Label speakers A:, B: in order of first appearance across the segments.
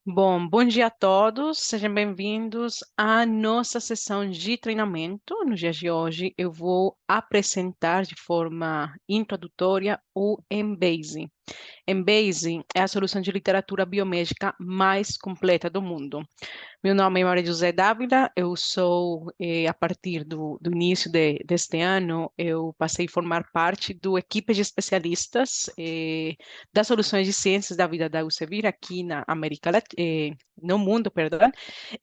A: Bom dia a todos, sejam bem-vindos à nossa sessão de treinamento. No dia de hoje, eu vou apresentar de forma introdutória o Embase. Embase é a solução de literatura biomédica mais completa do mundo. Meu nome é Maria José Dávila, eu sou, a partir do início deste ano, eu passei a formar parte do equipe de especialistas das soluções de ciências da vida da Elsevier aqui na América Latina, no mundo, perdão,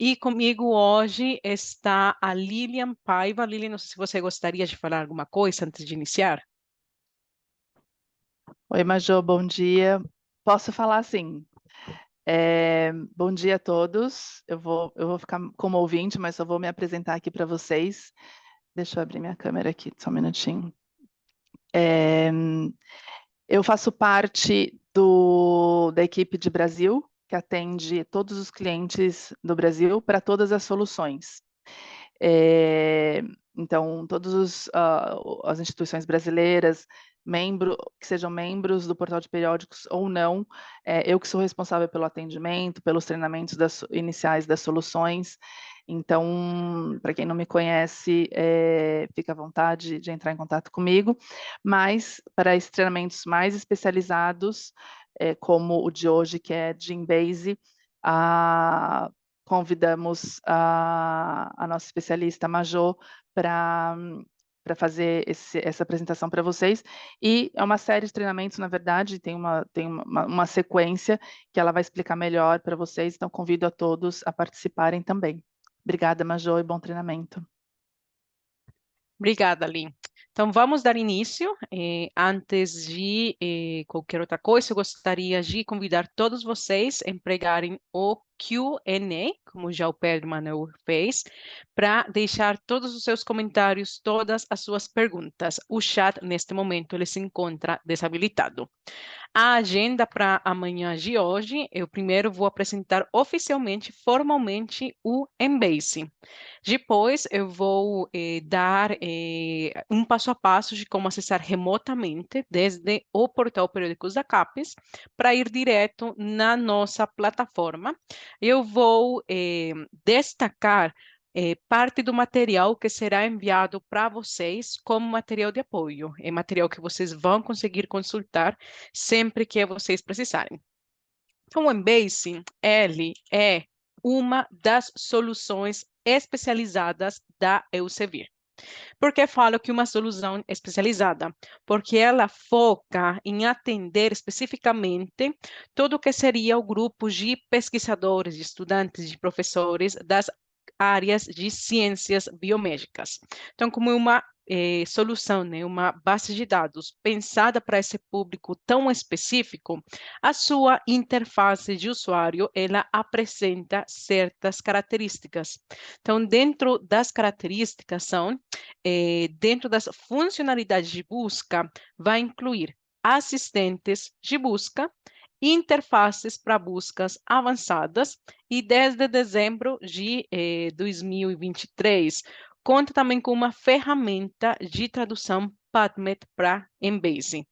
A: e comigo hoje está a Lilian Paiva. Lilian, não sei se você gostaria de falar alguma coisa antes de iniciar.
B: Oi, Majô, bom dia. Posso falar assim? Bom dia a todos. Eu vou ficar como ouvinte, mas só vou me apresentar aqui para vocês. Deixa eu abrir minha câmera aqui, só um minutinho. É, eu faço parte da equipe de Brasil, que atende todos os clientes do Brasil para todas as soluções. É, então, todas as instituições brasileiras, que sejam membros do portal de periódicos ou não, eu que sou responsável pelo atendimento, pelos treinamentos iniciais das soluções. Então, para quem não me conhece, fica à vontade de entrar em contato comigo, mas para esses treinamentos mais especializados, como o de hoje, que é de Embase, convidamos a nossa especialista Majô para fazer essa apresentação para vocês. E é uma série de treinamentos, na verdade, tem uma sequência que ela vai explicar melhor para vocês, então convido a todos a participarem também. Obrigada, Majô, e bom treinamento.
A: Obrigada, Lin. Então, vamos dar início. Antes de qualquer outra coisa, eu gostaria de convidar todos vocês a empregarem o Q&A, como já o Pedro Manuel fez, para deixar todos os seus comentários, todas as suas perguntas. O chat, neste momento, ele se encontra desabilitado. A agenda para amanhã de hoje, eu primeiro vou apresentar oficialmente, formalmente, o Embase. Depois, eu vou dar um passo a passo de como acessar remotamente desde o portal Periódicos da CAPES para ir direto na nossa plataforma. Eu vou destacar parte do material que será enviado para vocês como material de apoio. É material que vocês vão conseguir consultar sempre que vocês precisarem. Então, o Embase, ele é uma das soluções especializadas da Elsevier. Por que falo que uma solução especializada? Porque ela foca em atender especificamente todo o que seria o grupo de pesquisadores, de estudantes, de professores das áreas de ciências biomédicas. Então, como uma solução, né, uma base de dados pensada para esse público tão específico, a sua interface de usuário, ela apresenta certas características. Então, dentro das características são, dentro das funcionalidades de busca, vai incluir assistentes de busca, interfaces para buscas avançadas e desde dezembro de 2023 conta também com uma ferramenta de tradução PubMed para Embase.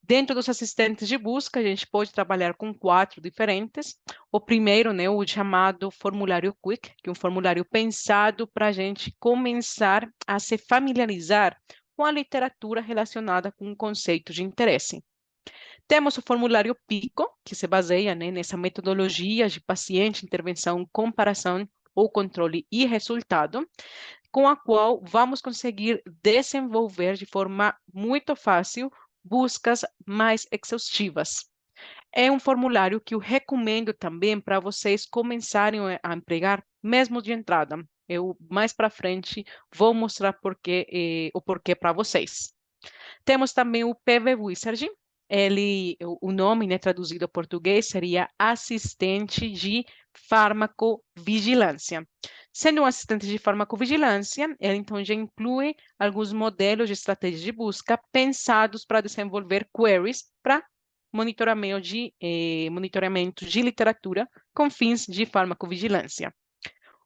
A: Dentro dos assistentes de busca, a gente pode trabalhar com 4 diferentes. O primeiro, né, o chamado formulário Quick, que é um formulário pensado para a gente começar a se familiarizar com a literatura relacionada com o conceito de interesse. Temos o formulário PICO, que se baseia, né, nessa metodologia de paciente, intervenção, comparação ou controle e resultado, com a qual vamos conseguir desenvolver de forma muito fácil buscas mais exaustivas. É um formulário que eu recomendo também para vocês começarem a empregar mesmo de entrada. Eu mais para frente vou mostrar o porquê para vocês. Temos também o PV Wizard. O nome, né, traduzido ao português seria assistente de farmacovigilância. Sendo um assistente de farmacovigilância, ele então já inclui alguns modelos de estratégias de busca pensados para desenvolver queries para monitoramento de literatura com fins de farmacovigilância.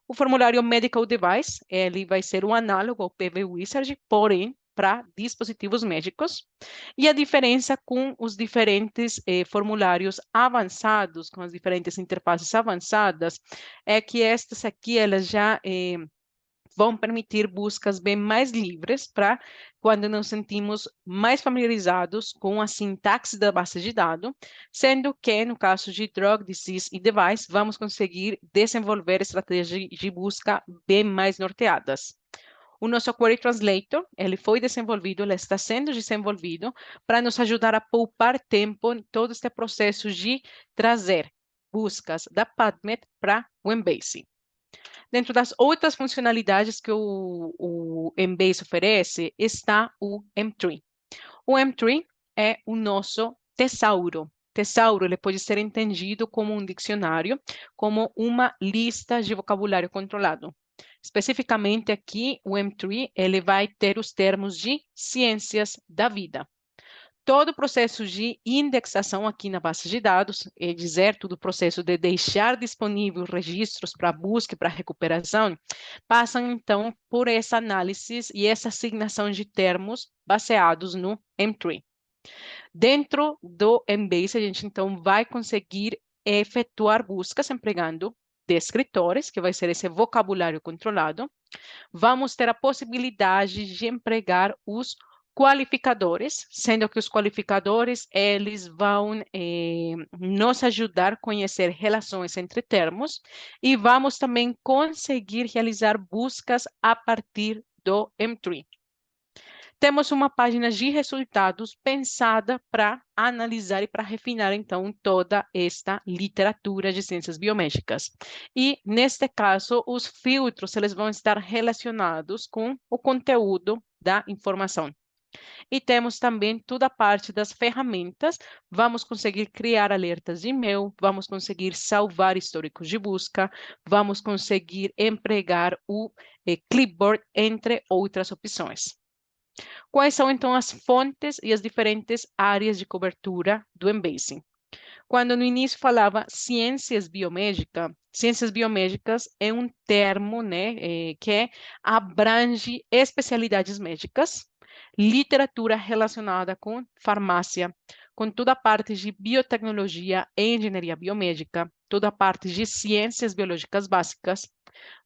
A: O formulário Medical Device, ele vai ser um análogo ao PV Wizard, porém, para dispositivos médicos. E a diferença com os diferentes formulários avançados, com as diferentes interfaces avançadas, é que estas aqui, elas já vão permitir buscas bem mais livres para quando nos sentimos mais familiarizados com a sintaxe da base de dados, sendo que, no caso de Drug, Disease e Device, vamos conseguir desenvolver estratégias de busca bem mais norteadas. O nosso Query Translator, ele foi desenvolvido, ele está sendo desenvolvido para nos ajudar a poupar tempo em todo este processo de trazer buscas da PubMed para o Embase. Dentro das outras funcionalidades que o Embase oferece, está o M3. O M3 é o nosso tesouro. Tesouro, ele pode ser entendido como um dicionário, como uma lista de vocabulário controlado. Especificamente aqui, o M3, ele vai ter os termos de ciências da vida. Todo o processo de indexação aqui na base de dados, é dizer, todo o processo de deixar disponível registros para busca e para recuperação, passam então por essa análise e essa assignação de termos baseados no M3. Dentro do Embase, a gente então vai conseguir efetuar buscas empregando descritores, que vai ser esse vocabulário controlado. Vamos ter a possibilidade de empregar os qualificadores, sendo que os qualificadores, eles vão nos ajudar a conhecer relações entre termos e vamos também conseguir realizar buscas a partir do M3. Temos uma página de resultados pensada para analisar e para refinar, então, toda esta literatura de ciências biomédicas. E, neste caso, os filtros eles vão estar relacionados com o conteúdo da informação. E temos também toda a parte das ferramentas. Vamos conseguir criar alertas de e-mail, vamos conseguir salvar históricos de busca, vamos conseguir empregar o clipboard, entre outras opções. Quais são, então, as fontes e as diferentes áreas de cobertura do Embase? Quando no início falava ciências biomédicas é um termo, né, que abrange especialidades médicas, literatura relacionada com farmácia, com toda a parte de biotecnologia e engenharia biomédica, toda a parte de ciências biológicas básicas.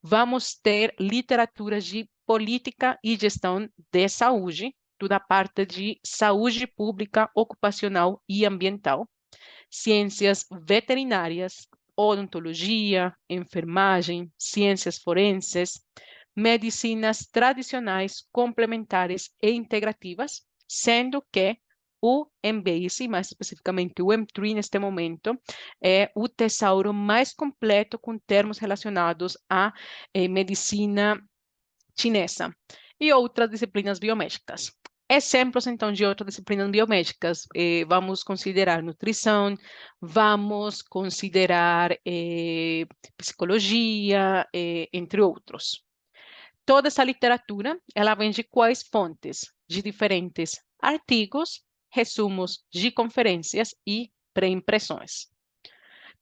A: Vamos ter literatura de política e gestão de saúde, toda a parte de saúde pública, ocupacional e ambiental, ciências veterinárias, odontologia, enfermagem, ciências forenses, medicinas tradicionais, complementares e integrativas, sendo que o Embase, mais especificamente o M3 neste momento, é o tesouro mais completo com termos relacionados à medicina chinesa e outras disciplinas biomédicas. Exemplos, então, de outras disciplinas biomédicas. Vamos considerar nutrição, vamos considerar psicologia, entre outros. Toda essa literatura, ela vem de quais fontes? De diferentes artigos, resumos de conferências e pré-impressões.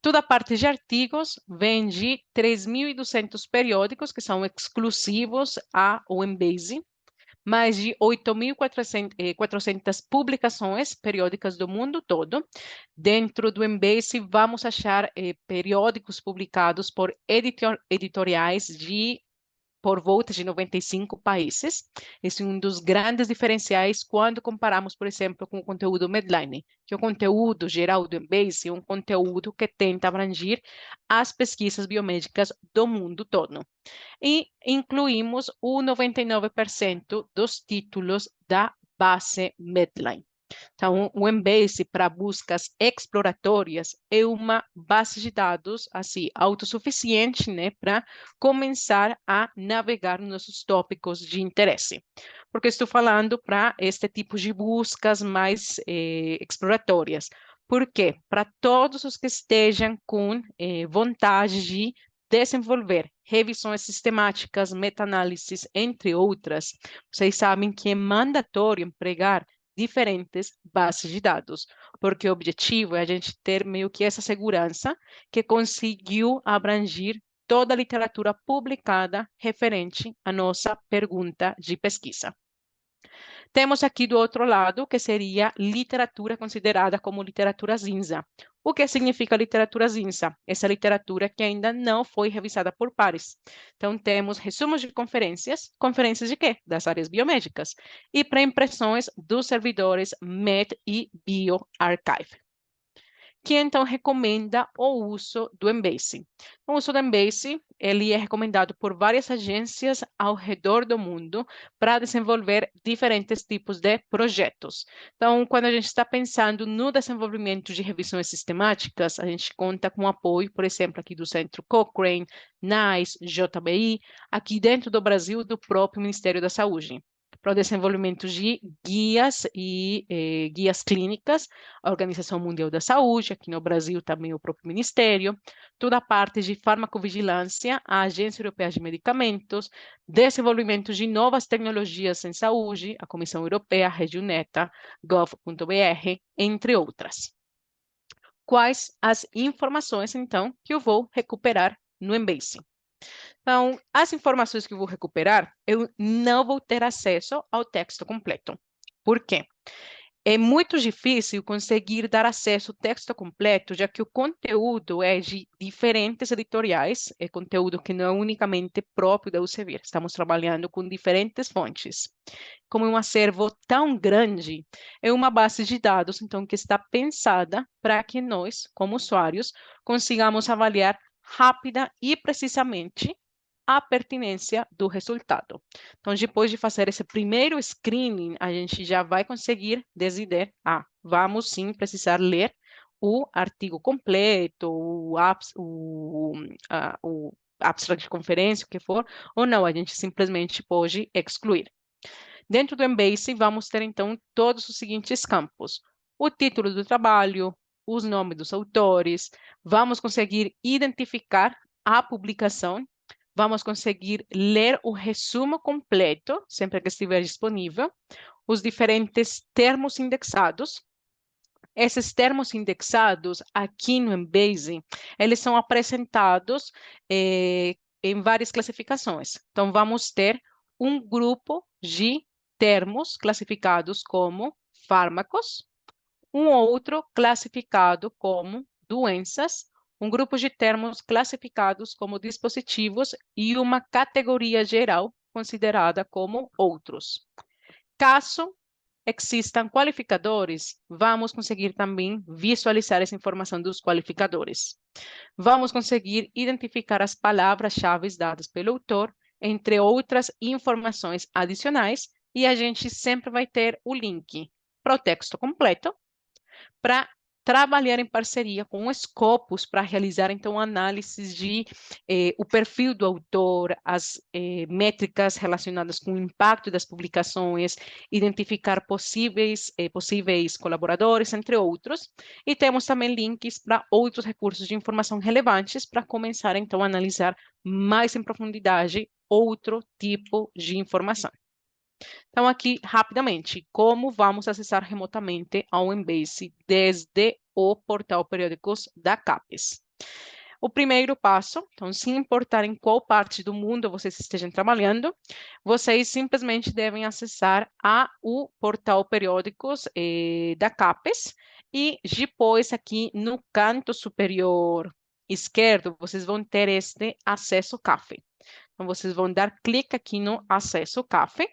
A: Toda a parte de artigos vem de 3.200 periódicos que são exclusivos ao Embase, mais de 8.400 publicações periódicas do mundo todo. Dentro do Embase, vamos achar periódicos publicados por editoriais por volta de 95 países. Esse é um dos grandes diferenciais quando comparamos, por exemplo, com o conteúdo Medline, que o conteúdo geral do Embase é um conteúdo que tenta abranger as pesquisas biomédicas do mundo todo. E incluímos o 99% dos títulos da base Medline. Então, o Embase para buscas exploratórias é uma base de dados assim autossuficiente, né, para começar a navegar nos nossos tópicos de interesse. Porque estou falando para este tipo de buscas mais exploratórias. Por quê? Para todos os que estejam com vontade de desenvolver revisões sistemáticas, meta-análises, entre outras, vocês sabem que é mandatório empregar diferentes bases de dados, porque o objetivo é a gente ter meio que essa segurança que conseguiu abranger toda a literatura publicada referente à nossa pergunta de pesquisa. Temos aqui do outro lado, que seria literatura considerada como literatura cinza. O que significa literatura cinza? Essa literatura que ainda não foi revisada por pares. Então, temos resumos de conferências. Conferências de quê? Das áreas biomédicas. E pré-impressões dos servidores MED e BioArchive, que então recomenda o uso do Embase. O uso do Embase, ele é recomendado por várias agências ao redor do mundo para desenvolver diferentes tipos de projetos. Então, quando a gente está pensando no desenvolvimento de revisões sistemáticas, a gente conta com o apoio, por exemplo, aqui do Centro Cochrane, NICE, JBI, aqui dentro do Brasil, do próprio Ministério da Saúde, para o desenvolvimento de guias e guias clínicas, a Organização Mundial da Saúde, aqui no Brasil também o próprio Ministério, toda a parte de farmacovigilância, a Agência Europeia de Medicamentos, desenvolvimento de novas tecnologias em saúde, a Comissão Europeia, Regioneta, gov.br, entre outras. Quais as informações, então, que eu vou recuperar no Embase? Então, as informações que eu vou recuperar, eu não vou ter acesso ao texto completo. Por quê? É muito difícil conseguir dar acesso ao texto completo, já que o conteúdo é de diferentes editoriais, é conteúdo que não é unicamente próprio da Elsevier. Estamos trabalhando com diferentes fontes. Como é um acervo tão grande, é uma base de dados, então, que está pensada para que nós, como usuários, consigamos avaliar rápida e precisamente a pertinência do resultado. Então, depois de fazer esse primeiro screening, a gente já vai conseguir decidir, vamos sim precisar ler o artigo completo, o abstract de conferência, o que for, ou não, a gente simplesmente pode excluir. Dentro do Embase, vamos ter, então, todos os seguintes campos: o título do trabalho, os nomes dos autores, vamos conseguir identificar a publicação, vamos conseguir ler o resumo completo, sempre que estiver disponível, os diferentes termos indexados. Esses termos indexados aqui no Embase, eles são apresentados em várias classificações. Então, vamos ter um grupo de termos classificados como fármacos, um outro classificado como doenças, um grupo de termos classificados como dispositivos e uma categoria geral considerada como outros. Caso existam qualificadores, vamos conseguir também visualizar essa informação dos qualificadores. Vamos conseguir identificar as palavras-chave dadas pelo autor, entre outras informações adicionais, e a gente sempre vai ter o link para o texto completo, para trabalhar em parceria com o Scopus para realizar, então, análises de o perfil do autor, as métricas relacionadas com o impacto das publicações, identificar possíveis colaboradores, entre outros. E temos também links para outros recursos de informação relevantes para começar, então, a analisar mais em profundidade outro tipo de informação. Então, aqui, rapidamente, como vamos acessar remotamente ao Embase desde o portal Periódicos da CAPES? O primeiro passo, então, sem importar em qual parte do mundo vocês estejam trabalhando, vocês simplesmente devem acessar o portal Periódicos da CAPES e depois aqui no canto superior esquerdo, vocês vão ter este acesso CAFE. Então, vocês vão dar clique aqui no acesso CAFE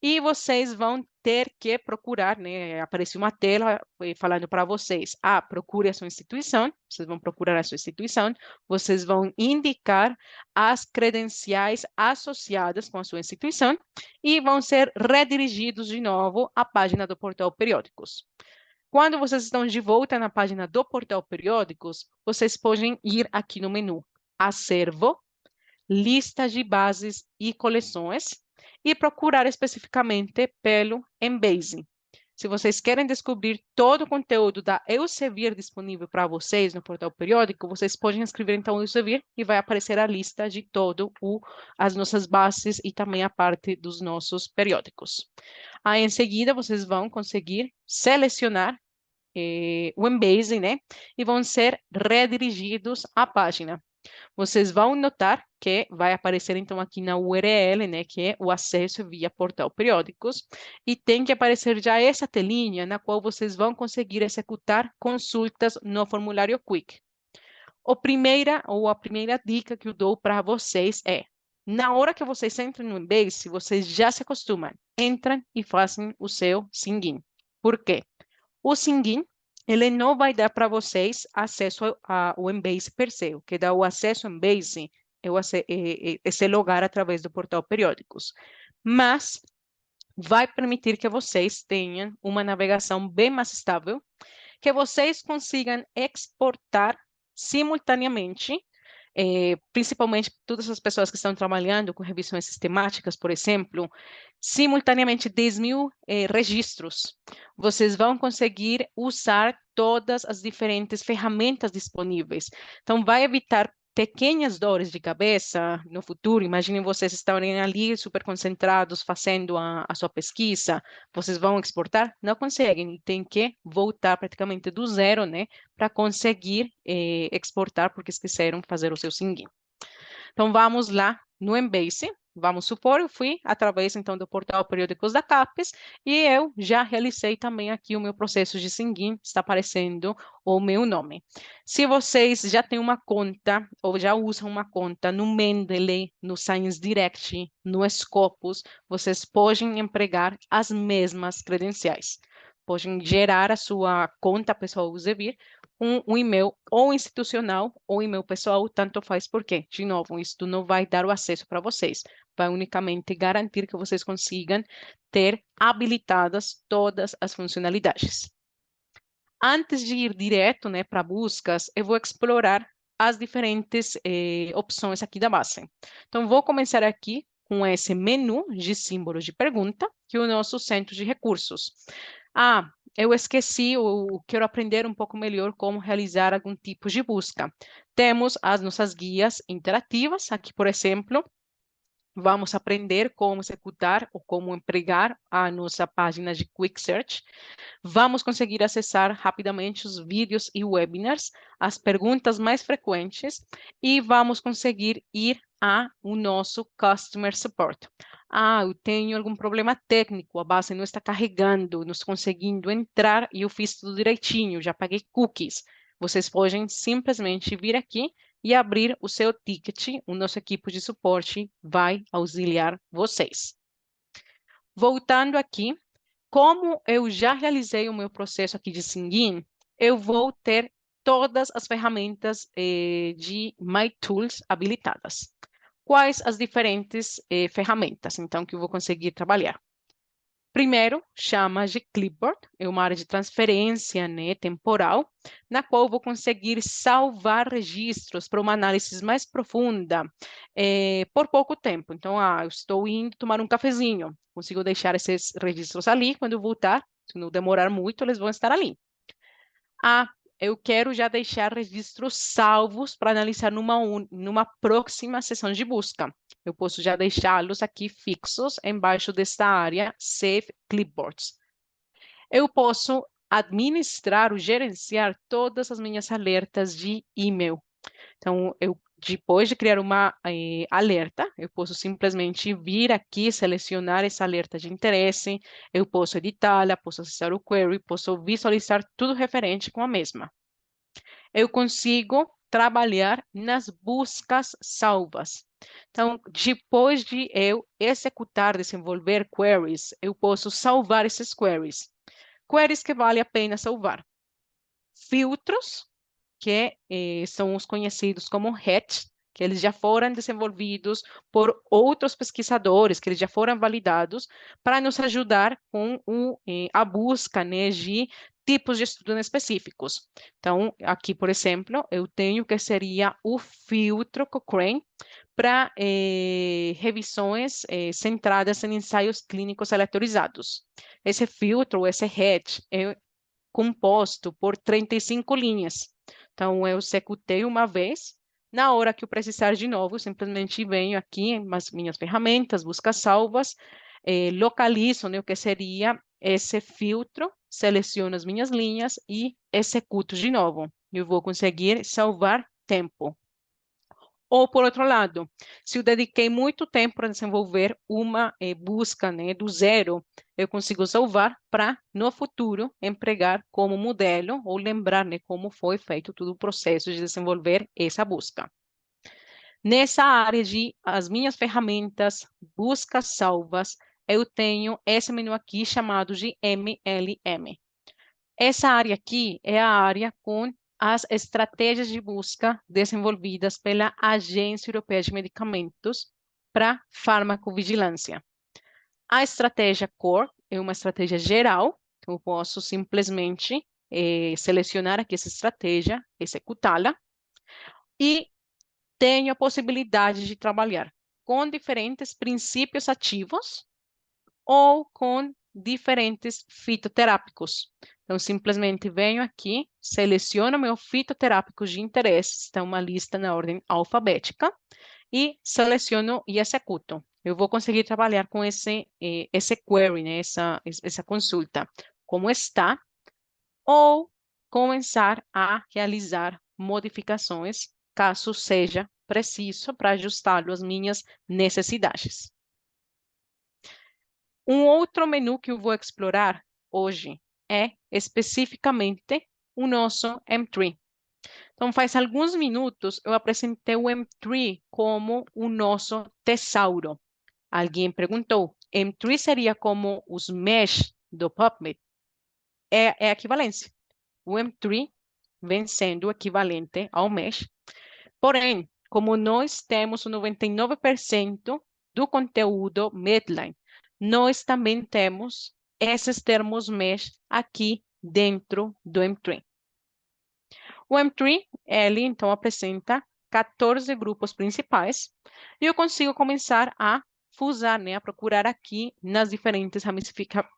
A: e vocês vão ter que procurar, né? Aparece uma tela falando para vocês, procure a sua instituição, vocês vão procurar a sua instituição, vocês vão indicar as credenciais associadas com a sua instituição e vão ser redirigidos de novo à página do Portal Periódicos. Quando vocês estão de volta na página do Portal Periódicos, vocês podem ir aqui no menu Acervo, Lista de bases e coleções e procurar especificamente pelo Embase. Se vocês querem descobrir todo o conteúdo da Elsevier disponível para vocês no portal periódico, vocês podem escrever então Elsevier e vai aparecer a lista de as nossas bases e também a parte dos nossos periódicos. Aí, em seguida, vocês vão conseguir selecionar o Embase, né? E vão ser redirigidos à página. Vocês vão notar que vai aparecer então aqui na URL, né, que é o acesso via portal periódicos, e tem que aparecer já essa telinha na qual vocês vão conseguir executar consultas no formulário Quick. A primeira dica que eu dou para vocês é, na hora que vocês entram no Embase, vocês já se acostumam, entram e fazem o seu sign-in. Por quê? O sign-in, ele não vai dar para vocês acesso ao Embase per se. O que dá o acesso ao Embase é esse logar através do portal periódicos. Mas vai permitir que vocês tenham uma navegação bem mais estável, que vocês consigam exportar simultaneamente, principalmente todas as pessoas que estão trabalhando com revisões sistemáticas, por exemplo, simultaneamente 10.000 registros. Vocês vão conseguir usar todas as diferentes ferramentas disponíveis. Então, vai evitar pequenas dores de cabeça no futuro. Imaginem vocês estarem ali super concentrados fazendo a sua pesquisa. Vocês vão exportar? Não conseguem. Tem que voltar praticamente do zero, né? Para conseguir exportar, porque esqueceram fazer o seu sign-in. Então, vamos lá no Embase. Vamos supor, eu fui através, então, do portal Periódicos da CAPES e eu já realizei também aqui o meu processo de sign-in, está aparecendo o meu nome. Se vocês já têm uma conta ou já usam uma conta no Mendeley, no Science Direct, no Scopus, vocês podem empregar as mesmas credenciais. Podem gerar a sua conta pessoal Usevir, um e-mail ou institucional ou e-mail pessoal, tanto faz porque, de novo, isso não vai dar o acesso para vocês, vai unicamente garantir que vocês consigam ter habilitadas todas as funcionalidades. Antes de ir direto, né, para buscas, eu vou explorar as diferentes opções aqui da base. Então, vou começar aqui com esse menu de símbolos de pergunta, que é o nosso centro de recursos. Ah, eu esqueci, ou quero aprender um pouco melhor como realizar algum tipo de busca. Temos as nossas guias interativas, aqui, por exemplo, vamos aprender como executar ou como empregar a nossa página de Quick Search. Vamos conseguir acessar rapidamente os vídeos e webinars, as perguntas mais frequentes e vamos conseguir ir ao nosso Customer Support. Ah, eu tenho algum problema técnico, a base não está carregando, não estou conseguindo entrar e eu fiz tudo direitinho, já paguei cookies. Vocês podem simplesmente vir aqui e abrir o seu ticket, o nosso equipe de suporte vai auxiliar vocês. Voltando aqui, como eu já realizei o meu processo aqui de sign-in, eu vou ter todas as ferramentas de My Tools habilitadas. Quais as diferentes ferramentas, então, que eu vou conseguir trabalhar? Primeiro, chama de Clipboard, é uma área de transferência, né, temporal, na qual eu vou conseguir salvar registros para uma análise mais profunda por pouco tempo. Então, eu estou indo tomar um cafezinho, consigo deixar esses registros ali, quando eu voltar, se não demorar muito, eles vão estar ali. Eu quero já deixar registros salvos para analisar numa próxima sessão de busca. Eu posso já deixá-los aqui fixos embaixo desta área Save Clipboards. Eu posso administrar ou gerenciar todas as minhas alertas de e-mail. Então, depois de criar uma alerta, eu posso simplesmente vir aqui, selecionar essa alerta de interesse, eu posso editá-la, posso acessar o query, posso visualizar tudo referente com a mesma. Eu consigo trabalhar nas buscas salvas. Então, depois de eu executar, desenvolver queries, eu posso salvar esses queries. Queries que vale a pena salvar. Filtros, que são os conhecidos como hatch, que eles já foram desenvolvidos por outros pesquisadores, que eles já foram validados, para nos ajudar com a busca, né, de tipos de estudos específicos. Então, aqui, por exemplo, eu tenho que seria o filtro Cochrane para revisões centradas em ensaios clínicos aleatorizados. Esse filtro, esse hatch, é composto por 35 linhas. Então, eu executei uma vez, na hora que eu precisar de novo, eu simplesmente venho aqui nas minhas ferramentas, busca salvas, localizo, né, o que seria esse filtro, seleciono as minhas linhas e executo de novo. Eu vou conseguir salvar tempo. Ou, por outro lado, se eu dediquei muito tempo para desenvolver uma busca, né, do zero, eu consigo salvar para, no futuro, empregar como modelo ou lembrar, né, como foi feito todo o processo de desenvolver essa busca. Nessa área de as minhas ferramentas, buscas salvas, eu tenho esse menu aqui chamado de MLM. Essa área aqui é a área com as estratégias de busca desenvolvidas pela Agência Europeia de Medicamentos para farmacovigilância. A estratégia Core é uma estratégia geral, então eu posso simplesmente selecionar aqui essa estratégia, executá-la, e tenho a possibilidade de trabalhar com diferentes princípios ativos ou com diferentes fitoterápicos. Então, simplesmente venho aqui, seleciono meu fitoterápicos de interesse, está uma lista na ordem alfabética, e seleciono e executo. Eu vou conseguir trabalhar com esse query, né, essa consulta, como está, ou começar a realizar modificações, caso seja preciso, para ajustá-lo às minhas necessidades. Um outro menu que eu vou explorar hoje é especificamente o nosso M3. Então, faz alguns minutos eu apresentei o M3 como o nosso tesouro. Alguém perguntou, M3 seria como os mesh do PubMed? É a equivalência. O M3 vem sendo equivalente ao mesh. Porém, como nós temos o 99% do conteúdo Medline, nós também temos esses termos mesh aqui dentro do M3. O M3, ele então apresenta 14 grupos principais e eu consigo começar a fusar, né, a procurar aqui nas diferentes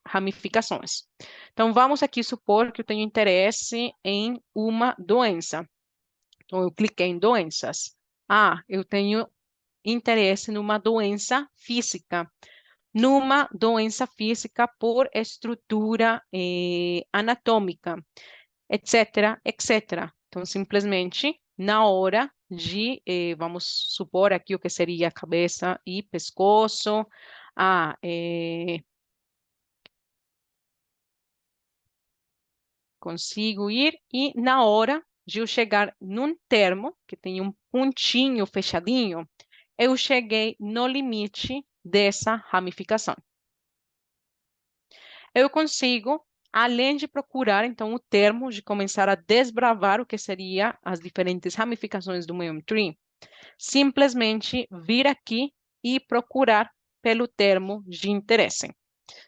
A: ramificações. Então, vamos aqui supor que eu tenho interesse em uma doença. Então, eu cliquei em doenças. Ah, eu tenho interesse numa doença física. Numa doença física por estrutura anatômica, etc., etc. Então, simplesmente, na hora de, vamos supor aqui o que seria cabeça e pescoço, consigo ir e na hora de eu chegar num termo, que tem um pontinho fechadinho, eu cheguei no limite dessa ramificação. Eu consigo, além de procurar, então, o termo, de começar a desbravar o que seria as diferentes ramificações do meu M3, simplesmente vir aqui e procurar pelo termo de interesse.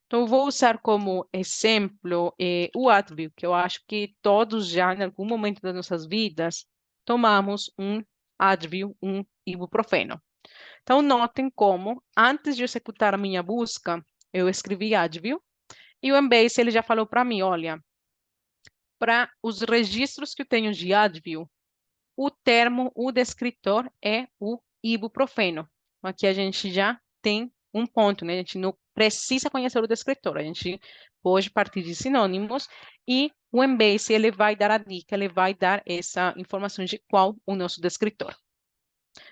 A: Então, eu vou usar como exemplo o Advil, que eu acho que todos já, em algum momento das nossas vidas, tomamos um Advil, um ibuprofeno. Então, notem como, antes de executar a minha busca, eu escrevi Advil, e o Embase ele já falou para mim, olha, para os registros que eu tenho de Advil, o termo, o descritor é o ibuprofeno. Aqui a gente já tem um ponto, né? A gente não precisa conhecer o descritor, a gente pode partir de sinônimos e o Embase ele vai dar a dica, ele vai dar essa informação de qual o nosso descritor.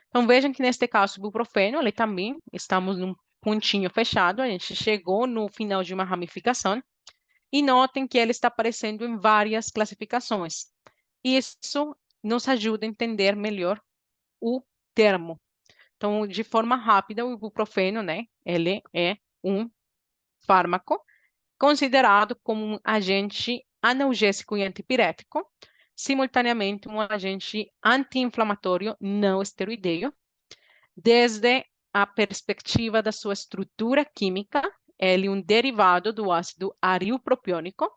A: Então vejam que neste caso o ibuprofeno, ele também estamos num pontinho fechado, a gente chegou no final de uma ramificação e notem que ele está aparecendo em várias classificações. Isso nos ajuda a entender melhor o termo. Então, de forma rápida, o ibuprofeno, né, ele é um fármaco considerado como um agente analgésico e antipirético, simultaneamente um agente anti-inflamatório não esteroideo. Desde a perspectiva da sua estrutura química, ele é um derivado do ácido aril-propiônico,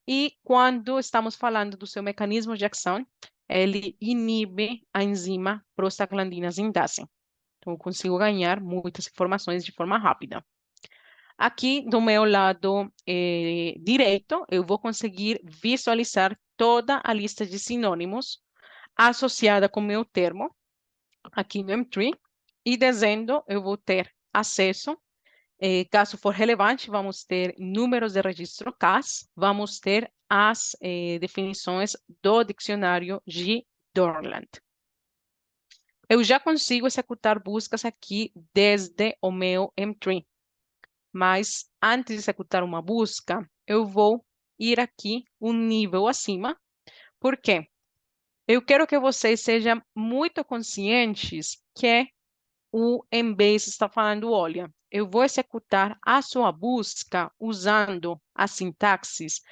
A: e quando estamos falando do seu mecanismo de ação, ele inibe a enzima prostaglandina sindase. Então, eu consigo ganhar muitas informações de forma rápida. Aqui, do meu lado direito, eu vou conseguir visualizar toda a lista de sinônimos associada com o meu termo, aqui no M3, e dizendo, eu vou ter acesso. Caso for relevante, vamos ter números de registro CAS, vamos ter as definições do dicionário de Dorland. eu já consigo executar buscas aqui desde o meu M3. Mas antes de executar uma busca, eu vou ir aqui um nível acima. Por quê? Eu quero que vocês sejam muito conscientes que o Embase está falando, olha, eu vou executar a sua busca usando a sintaxes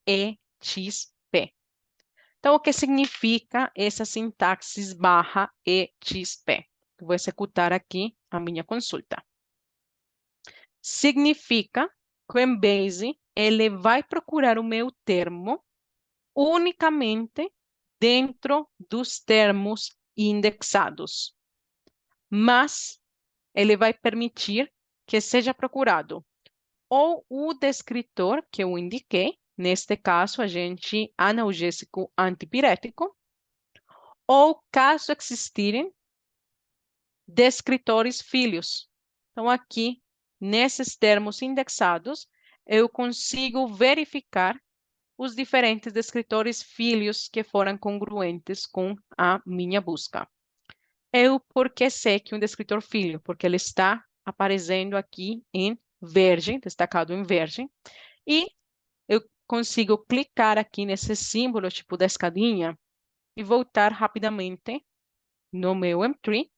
A: /exp. Então, o que significa essa sintaxes /exp? Eu vou executar aqui a minha consulta. Significa que o Embase ele vai procurar o meu termo unicamente dentro dos termos indexados, mas ele vai permitir que seja procurado ou o descritor que eu indiquei, neste caso, agente analgésico antipirético, ou caso existirem descritores filhos. Então, aqui, nesses termos indexados, eu consigo verificar os diferentes descritores filhos que foram congruentes com a minha busca. Eu porque sei que um descritor filho, porque ele está aparecendo aqui em verde, destacado em verde, e eu consigo clicar aqui nesse símbolo, tipo da escadinha, e voltar rapidamente no meu M3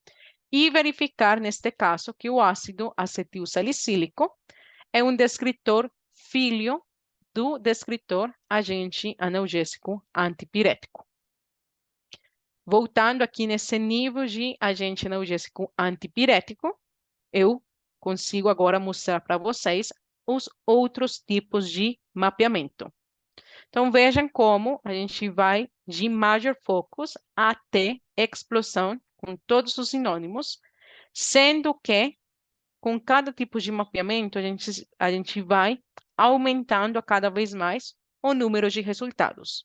A: e verificar, neste caso, que o ácido acetil salicílico é um descritor filho do descritor agente analgésico antipirético. Voltando aqui nesse nível de agente analgésico antipirético, eu consigo agora mostrar para vocês os outros tipos de mapeamento. Então, vejam como a gente vai de major focus até explosão, com todos os sinônimos, sendo que com cada tipo de mapeamento, a gente vai aumentando a cada vez mais o número de resultados.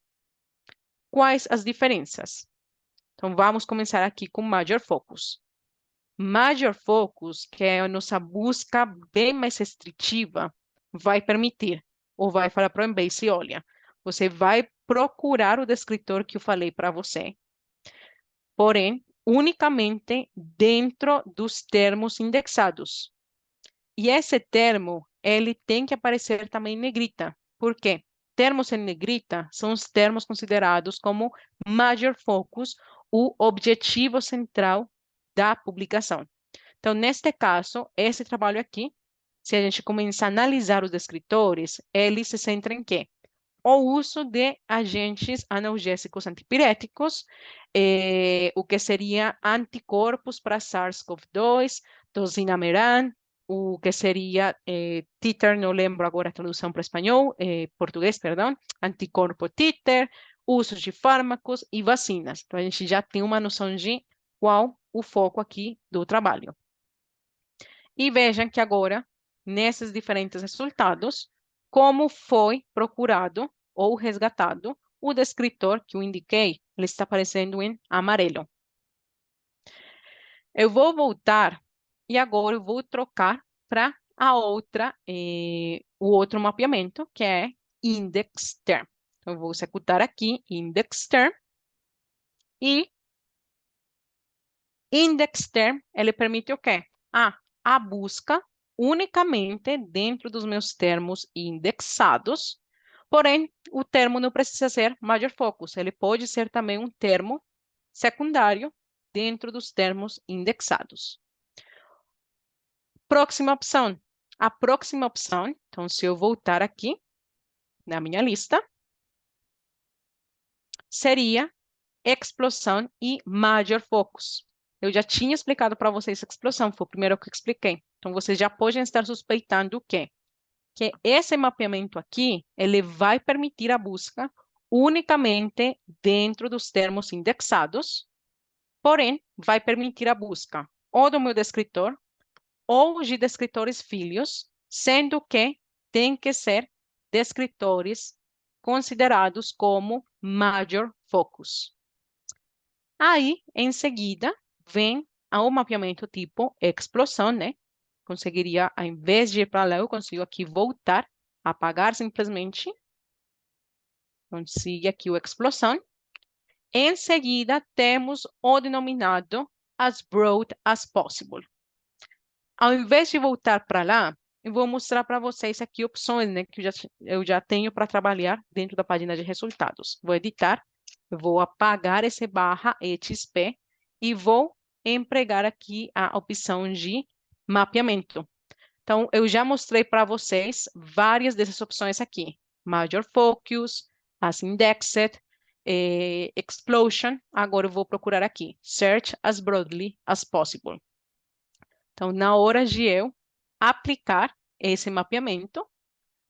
A: Quais as diferenças? Então, vamos começar aqui com Major Focus. Major Focus, que é a nossa busca bem mais restritiva, vai permitir, ou vai falar para o Embase, olha, você vai procurar o descritor que eu falei para você, porém, unicamente dentro dos termos indexados. E esse termo, ele tem que aparecer também em negrita. Por quê? Termos em negrita são os termos considerados como major focus, o objetivo central da publicação. Então, neste caso, esse trabalho aqui, se a gente começar a analisar os descritores, ele se centra em quê? O uso de agentes analgésicos antipiréticos, o que seria anticorpos para SARS-CoV-2, dosinameran, o que seria títer, não lembro agora a tradução para espanhol, português, perdão, anticorpo títer, uso de fármacos e vacinas. Então, a gente já tem uma noção de qual o foco aqui do trabalho. E vejam que agora, nesses diferentes resultados, como foi procurado ou resgatado o descritor que eu indiquei, ele está aparecendo em amarelo. Eu vou voltar e agora eu vou trocar para o outro mapeamento, que é index term. Então, eu vou executar aqui index term e index term, ele permite o quê? A busca unicamente dentro dos meus termos indexados, porém, o termo não precisa ser major focus, ele pode ser também um termo secundário dentro dos termos indexados. Próxima opção. A próxima opção, então, se eu voltar aqui na minha lista, seria explosão e major focus. Eu já tinha explicado para vocês a explosão, foi o primeiro que eu expliquei. Então, vocês já podem estar suspeitando o quê? Que esse mapeamento aqui, ele vai permitir a busca unicamente dentro dos termos indexados, porém, vai permitir a busca ou do meu descritor ou de descritores filhos, sendo que tem que ser descritores considerados como major focus. Aí, em seguida, vem ao mapeamento tipo explosão, né? Conseguiria, ao invés de ir para lá, eu consigo aqui voltar, apagar simplesmente. Então, siga aqui o explosão. Em seguida, temos o denominado as broad as possible. Ao invés de voltar para lá, eu vou mostrar para vocês aqui opções, né, que eu já tenho para trabalhar dentro da página de resultados. Vou editar, eu vou apagar esse /exp e vou empregar aqui a opção de mapeamento. Então, eu já mostrei para vocês várias dessas opções aqui. Major Focus, as Indexed, Explosion. Agora eu vou procurar aqui. Search as broadly as possible. Então, na hora de eu aplicar esse mapeamento,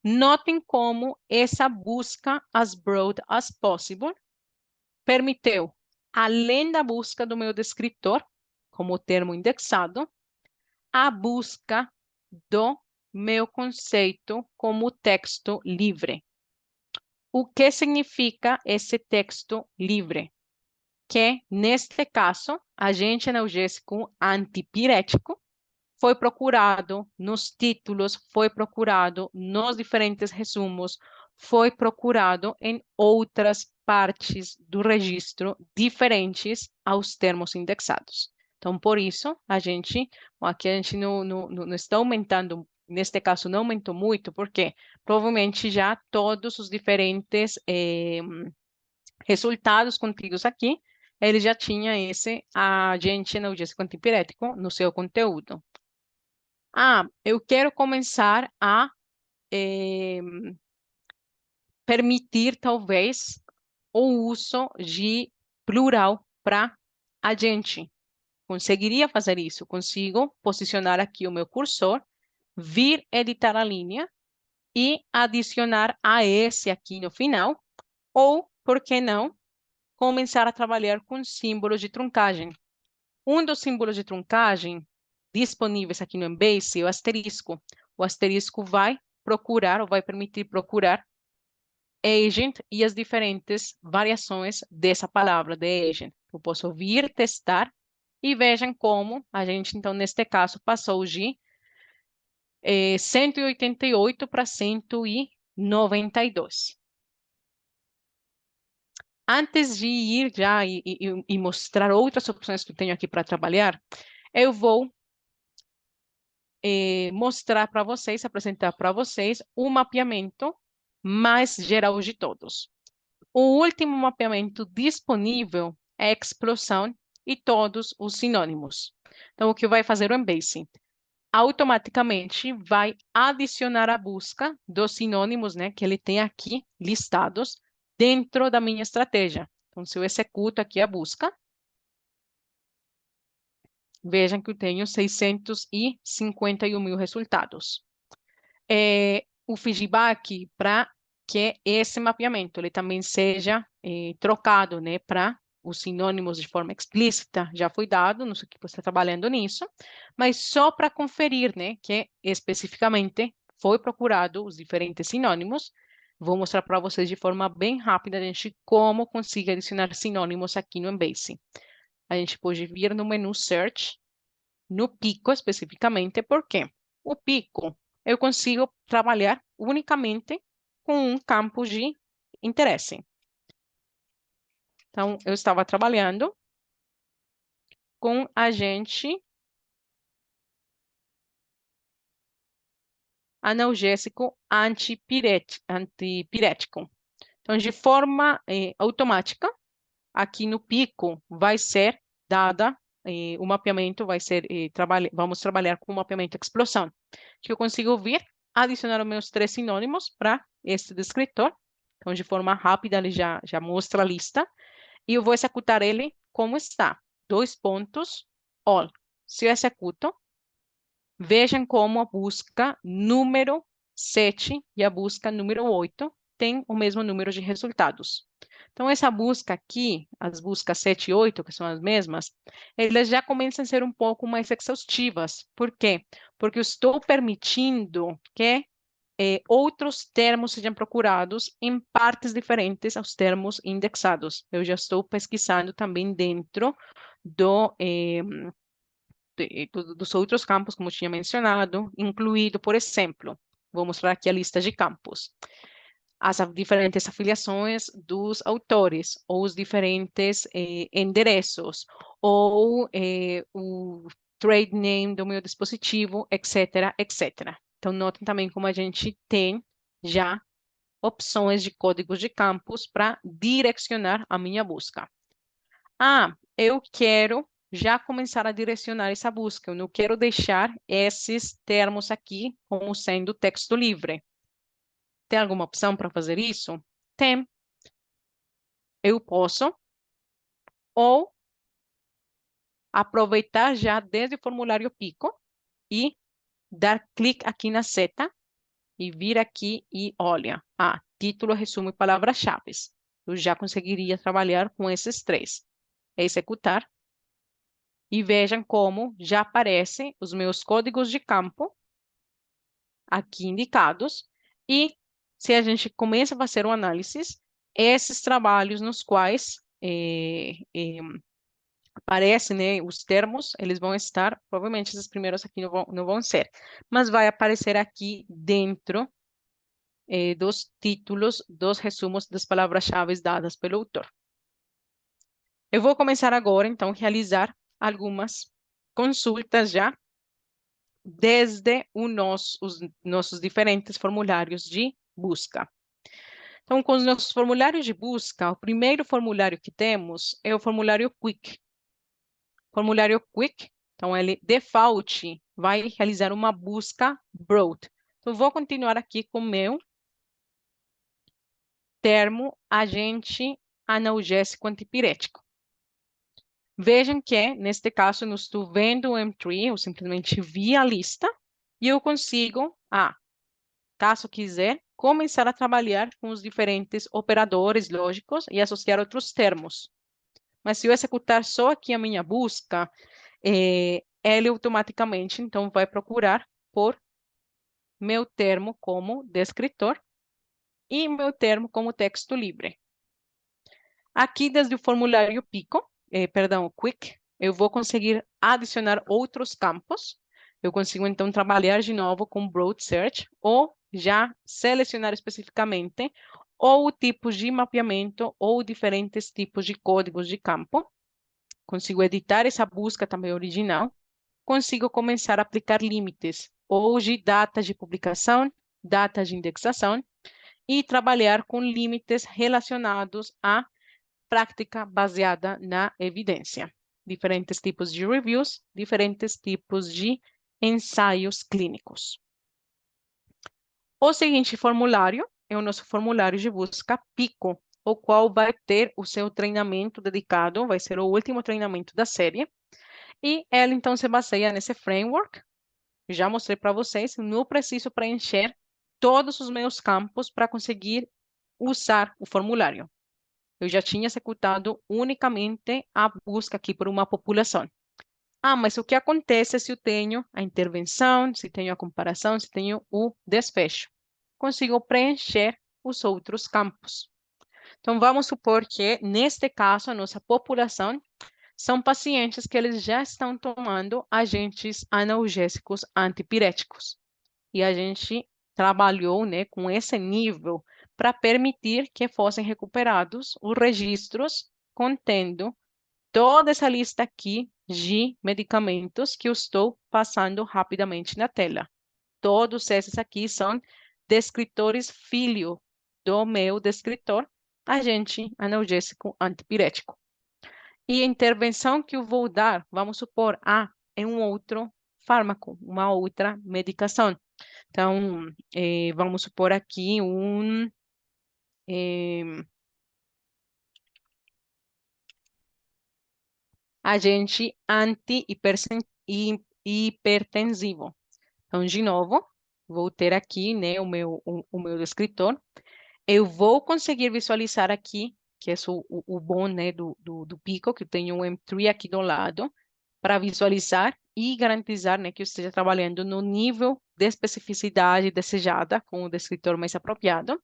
A: notem como essa busca as broad as possible permitiu, além da busca do meu descritor, como termo indexado, a busca do meu conceito como texto livre. O que significa esse texto livre? Que, neste caso, agente analgésico antipirético foi procurado nos títulos, foi procurado nos diferentes resumos, foi procurado em outras partes do registro diferentes aos termos indexados. Então, por isso, aqui a gente não está aumentando, neste caso não aumentou muito, porque provavelmente já todos os diferentes resultados contidos aqui, ele já tinha esse agente analgésico antipirético no seu conteúdo. Eu quero começar a permitir, talvez, o uso de plural para agente. Conseguiria fazer isso? Consigo posicionar aqui o meu cursor, vir editar a linha e adicionar a esse aqui no final, ou, por que não, começar a trabalhar com símbolos de truncagem. Um dos símbolos de truncagem disponíveis aqui no Embase é o asterisco. O asterisco vai procurar, ou vai permitir procurar agent e as diferentes variações dessa palavra, de agent. Eu posso vir testar e vejam como a gente, então, neste caso, passou de 188 para 192. Antes de ir já e mostrar outras opções que eu tenho aqui para trabalhar, eu vou mostrar para vocês, apresentar para vocês o mapeamento mais geral de todos. O último mapeamento disponível é a explosão e todos os sinônimos. Então, o que vai fazer o Embase? Automaticamente vai adicionar a busca dos sinônimos, né, que ele tem aqui listados dentro da minha estratégia. Então, se eu executo aqui a busca, vejam que eu tenho 651 mil resultados. O feedback para que esse mapeamento ele também seja trocado, né, para os sinônimos de forma explícita, já foi dado, não sei o que você está trabalhando nisso, mas só para conferir, né, que especificamente foi procurado os diferentes sinônimos. Vou mostrar para vocês de forma bem rápida, gente, como conseguir adicionar sinônimos aqui no Embase. A gente pode vir no menu Search, no Pico especificamente, porque o Pico eu consigo trabalhar unicamente com um campo de interesse. Então, eu estava trabalhando com agente analgésico antipirético. Então, de forma automática, aqui no Pico vai ser dada, o mapeamento vai ser, vamos trabalhar com o mapeamento explosão, que eu consigo vir, adicionar os meus 3 sinônimos para este descritor. Então, de forma rápida, ele já mostra a lista. E eu vou executar ele como está. 2 pontos, all. Se eu executo, vejam como a busca número 7 e a busca número 8 têm o mesmo número de resultados. Então, essa busca aqui, as buscas 7 e 8, que são as mesmas, elas já começam a ser um pouco mais exaustivas. Por quê? Porque eu estou permitindo que outros termos sejam procurados em partes diferentes aos termos indexados. Eu já estou pesquisando também dentro dos outros campos, como tinha mencionado, incluído, por exemplo, vou mostrar aqui a lista de campos. as diferentes afiliações dos autores, ou os diferentes endereços, ou o trade name do meu dispositivo, etc, etc. Então, notem também como a gente tem já opções de códigos de campos para direcionar a minha busca. Ah, eu quero já começar a direcionar essa busca. Eu não quero deixar esses termos aqui como sendo texto livre. Tem alguma opção para fazer isso? Tem. Eu posso ou aproveitar já desde o formulário Pico e dar clique aqui na seta e vir aqui e olha, título, resumo e palavras-chave. Eu já conseguiria trabalhar com esses três. Executar e vejam como já aparecem os meus códigos de campo aqui indicados e se a gente começa a fazer o análise, esses trabalhos nos quais aparecem, né, os termos, eles vão estar, provavelmente esses primeiros aqui não vão ser, mas vai aparecer aqui dentro dos títulos, dos resumos das palavras-chave dadas pelo autor. Eu vou começar agora, então, a realizar algumas consultas já desde os nossos diferentes formulários de busca. Então, com os nossos formulários de busca, o primeiro formulário que temos é o formulário Quick. Formulário Quick, então ele default vai realizar uma busca broad. Então, vou continuar aqui com o meu termo agente analgésico antipirético. Vejam que, neste caso, eu não estou vendo o M3, eu simplesmente vi a lista e eu consigo, caso quiser, começar a trabalhar com os diferentes operadores lógicos e associar outros termos. Mas se eu executar só aqui a minha busca, ele automaticamente, então, vai procurar por meu termo como descritor e meu termo como texto livre. Aqui, desde o formulário Pico, Quick, eu vou conseguir adicionar outros campos. Eu consigo, então, trabalhar de novo com Broad Search ou já selecionar especificamente ou tipos de mapeamento ou diferentes tipos de códigos de campo. Consigo editar essa busca também original. Consigo começar a aplicar limites, ou de datas de publicação, datas de indexação, e trabalhar com limites relacionados à prática baseada na evidência. Diferentes tipos de reviews, diferentes tipos de ensaios clínicos. O seguinte formulário é o nosso formulário de busca Pico, o qual vai ter o seu treinamento dedicado, vai ser o último treinamento da série, e ela então se baseia nesse framework. Já mostrei para vocês, não preciso preencher todos os meus campos para conseguir usar o formulário. Eu já tinha executado unicamente a busca aqui por uma população. Mas o que acontece se eu tenho a intervenção, se tenho a comparação, se tenho o desfecho? Consigo preencher os outros campos. Então, vamos supor que, neste caso, a nossa população são pacientes que eles já estão tomando agentes analgésicos antipiréticos. E a gente trabalhou, né, com esse nível para permitir que fossem recuperados os registros contendo toda essa lista aqui de medicamentos que eu estou passando rapidamente na tela. Todos esses aqui são descritores filho do meu descritor, agente analgésico antipirético. E a intervenção que eu vou dar, vamos supor, é um outro fármaco, uma outra medicação. Então, vamos supor aqui um agente antihipertensivo. Então, de novo, vou ter aqui, né, o meu descritor. Eu vou conseguir visualizar aqui, que é o bom, né, do Pico, que tem um M3 aqui do lado, para visualizar e garantizar, né, que eu esteja trabalhando no nível de especificidade desejada, com o descritor mais apropriado.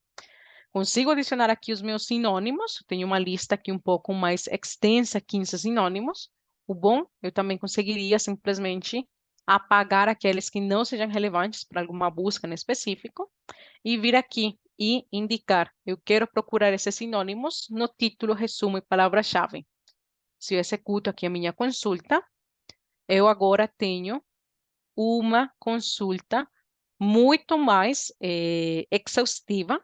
A: Consigo adicionar aqui os meus sinônimos, tenho uma lista aqui um pouco mais extensa, 15 sinônimos. O bom, eu também conseguiria simplesmente apagar aqueles que não sejam relevantes para alguma busca em específico e vir aqui e indicar. Eu quero procurar esses sinônimos no título, resumo e palavra-chave. Se eu executo aqui a minha consulta, eu agora tenho uma consulta muito mais exaustiva,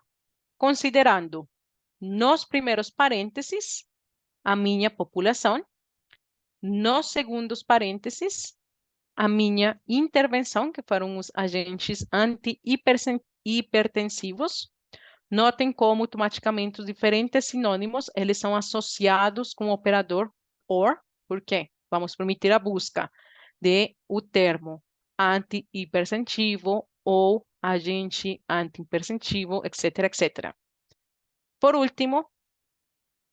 A: considerando nos primeiros parênteses a minha população, nos segundos parênteses a minha intervenção, que foram os agentes anti-hipertensivos. Notem como automaticamente os diferentes sinônimos eles são associados com o operador OR. Por quê? Vamos permitir a busca de o termo anti-hipertensivo ou agente anti-hipertensivo, etc, etc. Por último,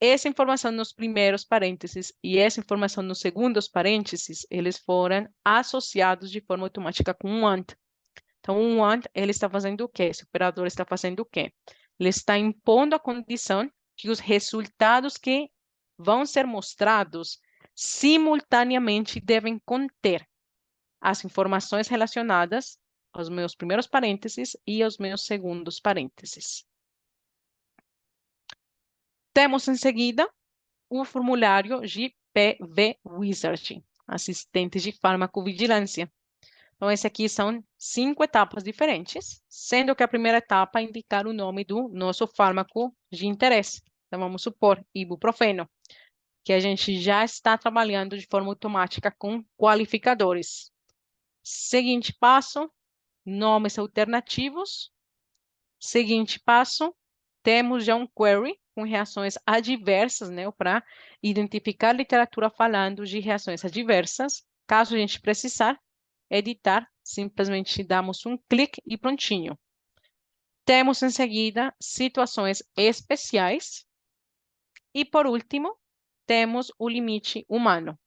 A: essa informação nos primeiros parênteses e essa informação nos segundos parênteses, eles foram associados de forma automática com um AND. Então, um AND, ele está fazendo o quê? Esse operador está fazendo o quê? Ele está impondo a condição que os resultados que vão ser mostrados simultaneamente devem conter as informações relacionadas aos meus primeiros parênteses e aos meus segundos parênteses. Temos em seguida o formulário GPV Wizard, assistente de farmacovigilância. Então, esse aqui são 5 etapas diferentes, sendo que a primeira etapa é indicar o nome do nosso fármaco de interesse. Então, vamos supor, ibuprofeno, que a gente já está trabalhando de forma automática com qualificadores. Seguinte passo, nomes alternativos. Seguinte passo, temos já um query com reações adversas, né, para identificar literatura falando de reações adversas. Caso a gente precisar editar, simplesmente damos um clique e prontinho. Temos em seguida situações especiais. E por último, temos o limite humano.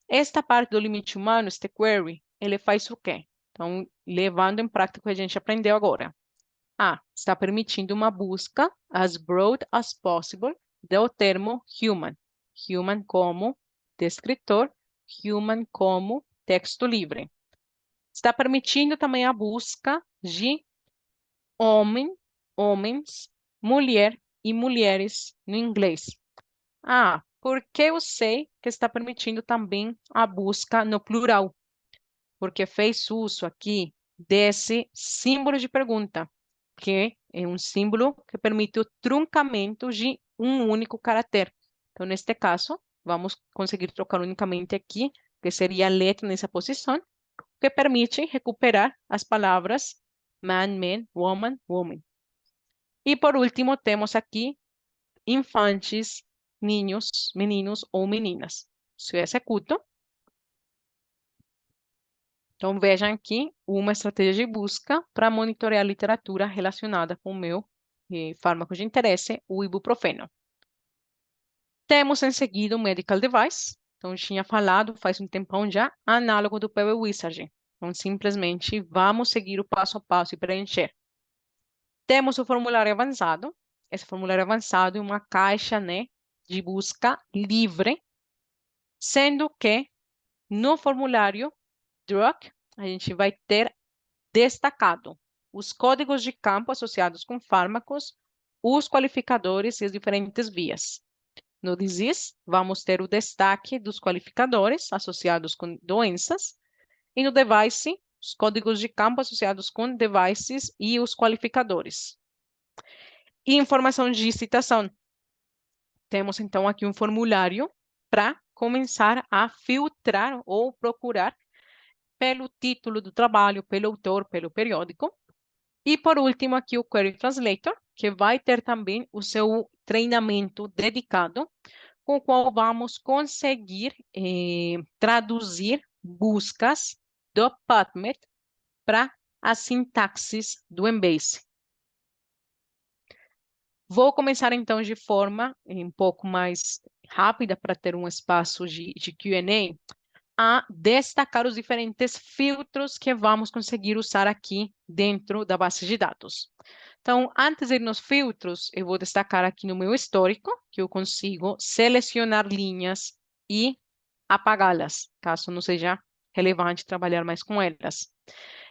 A: Esta parte do limite humano, este query, ele faz o quê? Então, levando em prática o que a gente aprendeu agora. Está permitindo uma busca as broad as possible do termo human. Human como descritor, human como texto livre. Está permitindo também a busca de homem, homens, mulher e mulheres no inglês. Porque eu sei que está permitindo também a busca no plural? Porque fez uso aqui desse símbolo de pergunta, que é um símbolo que permite o truncamento de um único caractere. Então, neste caso, vamos conseguir trocar unicamente aqui, que seria a letra nessa posição, que permite recuperar as palavras man, man, woman, woman. E por último, temos aqui infantes, niños, meninos ou meninas. Se eu executo, então vejam aqui uma estratégia de busca para monitorar a literatura relacionada com o meu fármaco de interesse, o ibuprofeno. Temos em seguida o medical device. Então, eu tinha falado faz um tempão já, análogo do PV Wizard. Então, simplesmente vamos seguir o passo a passo e preencher. Temos o formulário avançado. Esse formulário avançado é uma caixa, né, de busca livre, sendo que no formulário drug, a gente vai ter destacado os códigos de campo associados com fármacos, os qualificadores e as diferentes vias. No disease, vamos ter o destaque dos qualificadores associados com doenças, e no device, os códigos de campo associados com devices e os qualificadores. E informação de citação. Temos, então, aqui um formulário para começar a filtrar ou procurar pelo título do trabalho, pelo autor, pelo periódico. E, por último, aqui o Query Translator, que vai ter também o seu treinamento dedicado, com o qual vamos conseguir traduzir buscas do PubMed para a sintaxes do Embase. Vou começar, então, de forma um pouco mais rápida, para ter um espaço de Q&A, a destacar os diferentes filtros que vamos conseguir usar aqui dentro da base de dados. Então, antes de ir nos filtros, eu vou destacar aqui no meu histórico que eu consigo selecionar linhas e apagá-las, caso não seja relevante trabalhar mais com elas.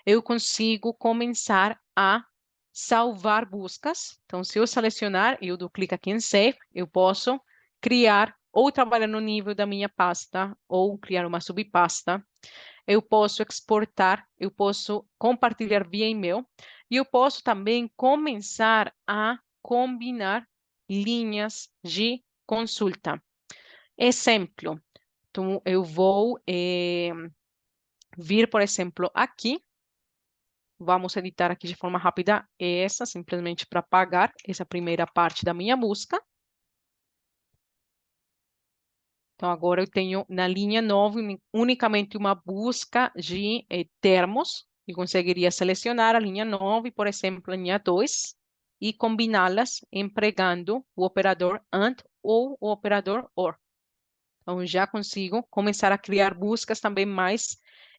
A: Eu consigo começar a salvar buscas. Então, se eu selecionar, eu dou clique aqui em Save, eu posso criar ou trabalhar no nível da minha pasta, ou criar uma subpasta. Eu posso exportar, eu posso compartilhar via e-mail, e eu posso também começar a combinar linhas de consulta. Exemplo, então eu vou vir, por exemplo, aqui. Vamos editar aqui de forma rápida essa, simplesmente para apagar essa primeira parte da minha busca. Então, agora eu tenho na linha 9 unicamente uma busca de termos. Eu conseguiria selecionar a linha 9, por exemplo, a linha 2, e combiná-las empregando o operador AND ou o operador OR. Então, já consigo começar a criar buscas também mais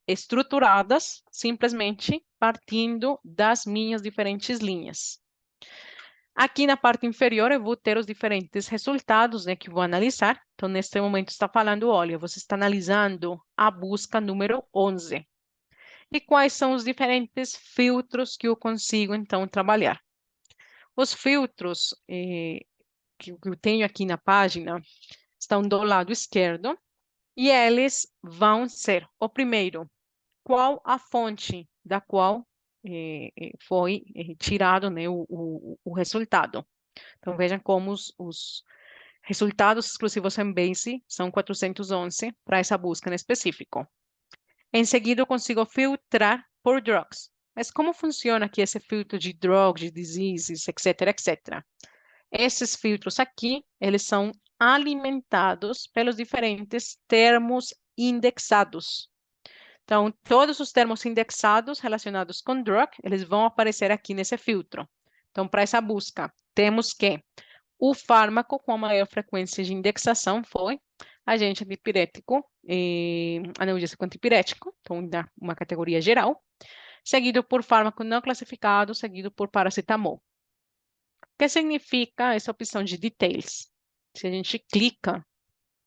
A: estruturadas, simplesmente partindo das minhas diferentes linhas. Aqui na parte inferior, eu vou ter os diferentes resultados, né, que vou analisar. Então, neste momento, está falando, olha, você está analisando a busca número 11. E quais são os diferentes filtros que eu consigo, então, trabalhar? Os filtros que eu tenho aqui na página estão do lado esquerdo, e eles vão ser, o primeiro, qual a fonte da qual foi tirado, né, o resultado. Então, vejam como os resultados exclusivos em Base são 411 para essa busca em específico. Em seguida, eu consigo filtrar por drugs. Mas como funciona aqui esse filtro de drugs, de diseases, etc, etc? Esses filtros aqui, eles são alimentados pelos diferentes termos indexados. Então, todos os termos indexados relacionados com drug, eles vão aparecer aqui nesse filtro. Então, para essa busca, temos que o fármaco com a maior frequência de indexação foi agente antipirético, analgésico antipirético, então dá uma categoria geral, seguido por fármaco não classificado, seguido por paracetamol. O que significa essa opção de details? Se a gente clica,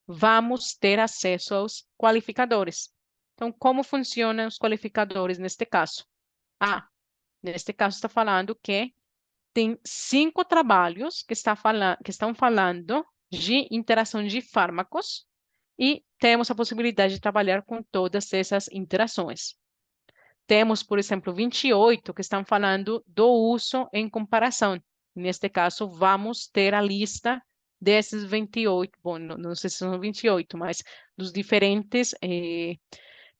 A: vamos ter acesso aos qualificadores. Então, como funcionam os qualificadores neste caso? Neste caso está falando que tem 5 trabalhos que estão falando de interação de fármacos e temos a possibilidade de trabalhar com todas essas interações. Temos, por exemplo, 28 que estão falando do uso em comparação. Neste caso, vamos ter a lista desses 28, bom, não sei se são 28, mas dos diferentes